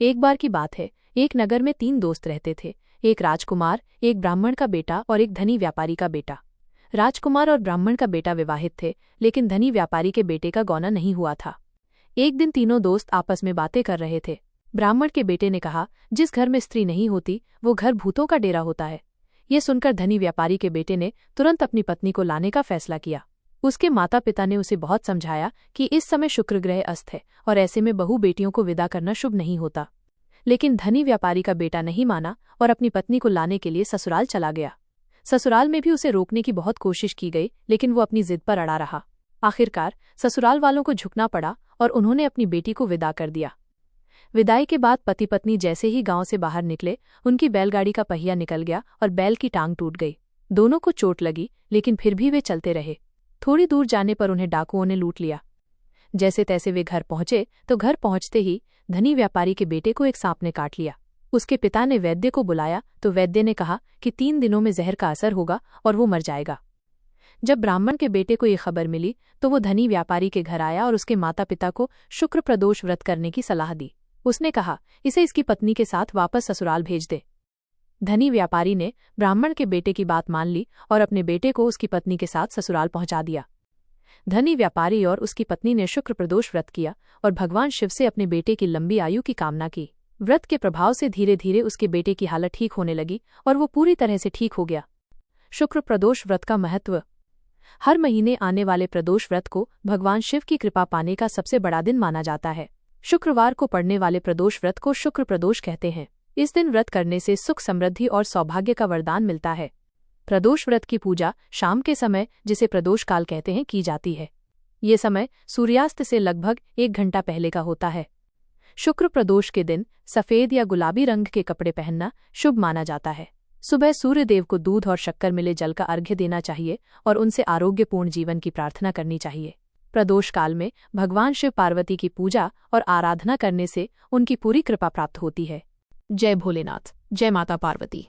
एक बार की बात है, एक नगर में 3 दोस्त रहते थे। एक राजकुमार, एक ब्राह्मण का बेटा और एक धनी व्यापारी का बेटा। राजकुमार और ब्राह्मण का बेटा विवाहित थे, लेकिन धनी व्यापारी के बेटे का गौना नहीं हुआ था। एक दिन तीनों दोस्त आपस में बातें कर रहे थे। ब्राह्मण के बेटे ने कहा, जिस घर में स्त्री नहीं होती वो घर भूतों का डेरा होता है। ये सुनकर धनी व्यापारी के बेटे ने तुरंत अपनी पत्नी को लाने का फैसला किया। उसके माता पिता ने उसे बहुत समझाया कि इस समय शुक्र ग्रह अस्त है और ऐसे में बहू बेटियों को विदा करना शुभ नहीं होता। लेकिन धनी व्यापारी का बेटा नहीं माना और अपनी पत्नी को लाने के लिए ससुराल चला गया। ससुराल में भी उसे रोकने की बहुत कोशिश की गई, लेकिन वो अपनी जिद पर अड़ा रहा। आखिरकार ससुराल वालों को झुकना पड़ा और उन्होंने अपनी बेटी को विदा कर दिया। विदाई के बाद पति पत्नी जैसे ही गांव से बाहर निकले, उनकी बैलगाड़ी का पहिया निकल गया और बैल की टांग टूट गई। दोनों को चोट लगी, लेकिन फिर भी वे चलते रहे। थोड़ी दूर जाने पर उन्हें डाकुओं ने लूट लिया। जैसे तैसे वे घर पहुंचे तो घर पहुंचते ही धनी व्यापारी के बेटे को एक सांप ने काट लिया। उसके पिता ने वैद्य को बुलाया तो वैद्य ने कहा कि 3 दिनों में जहर का असर होगा और वो मर जाएगा। जब ब्राह्मण के बेटे को ये खबर मिली तो वो धनी व्यापारी के घर आया और उसके माता पिता को शुक्र प्रदोष व्रत करने की सलाह दी। उसने कहा, इसे इसकी पत्नी के साथ वापस ससुराल भेज दे। धनी व्यापारी ने ब्राह्मण के बेटे की बात मान ली और अपने बेटे को उसकी पत्नी के साथ ससुराल पहुंचा दिया। धनी व्यापारी और उसकी पत्नी ने शुक्र प्रदोष व्रत किया और भगवान शिव से अपने बेटे की लंबी आयु की कामना की। व्रत के प्रभाव से धीरे धीरे उसके बेटे की हालत ठीक होने लगी और वो पूरी तरह से ठीक हो गया। शुक्र प्रदोष व्रत का महत्व। हर महीने आने वाले प्रदोष व्रत को भगवान शिव की कृपा पाने का सबसे बड़ा दिन माना जाता है। शुक्रवार को पड़ने वाले प्रदोष व्रत को शुक्र प्रदोष कहते हैं। इस दिन व्रत करने से सुख समृद्धि और सौभाग्य का वरदान मिलता है। प्रदोष व्रत की पूजा शाम के समय, जिसे प्रदोष काल कहते हैं, की जाती है। ये समय सूर्यास्त से लगभग 1 घंटा पहले का होता है। शुक्र प्रदोष के दिन सफेद या गुलाबी रंग के कपड़े पहनना शुभ माना जाता है। सुबह सूर्य देव को दूध और शक्कर मिले जल का अर्घ्य देना चाहिए और उनसे आरोग्यपूर्ण जीवन की प्रार्थना करनी चाहिए। प्रदोष काल में भगवान शिव पार्वती की पूजा और आराधना करने से उनकी पूरी कृपा प्राप्त होती है। जय भोलेनाथ, जय माता पार्वती।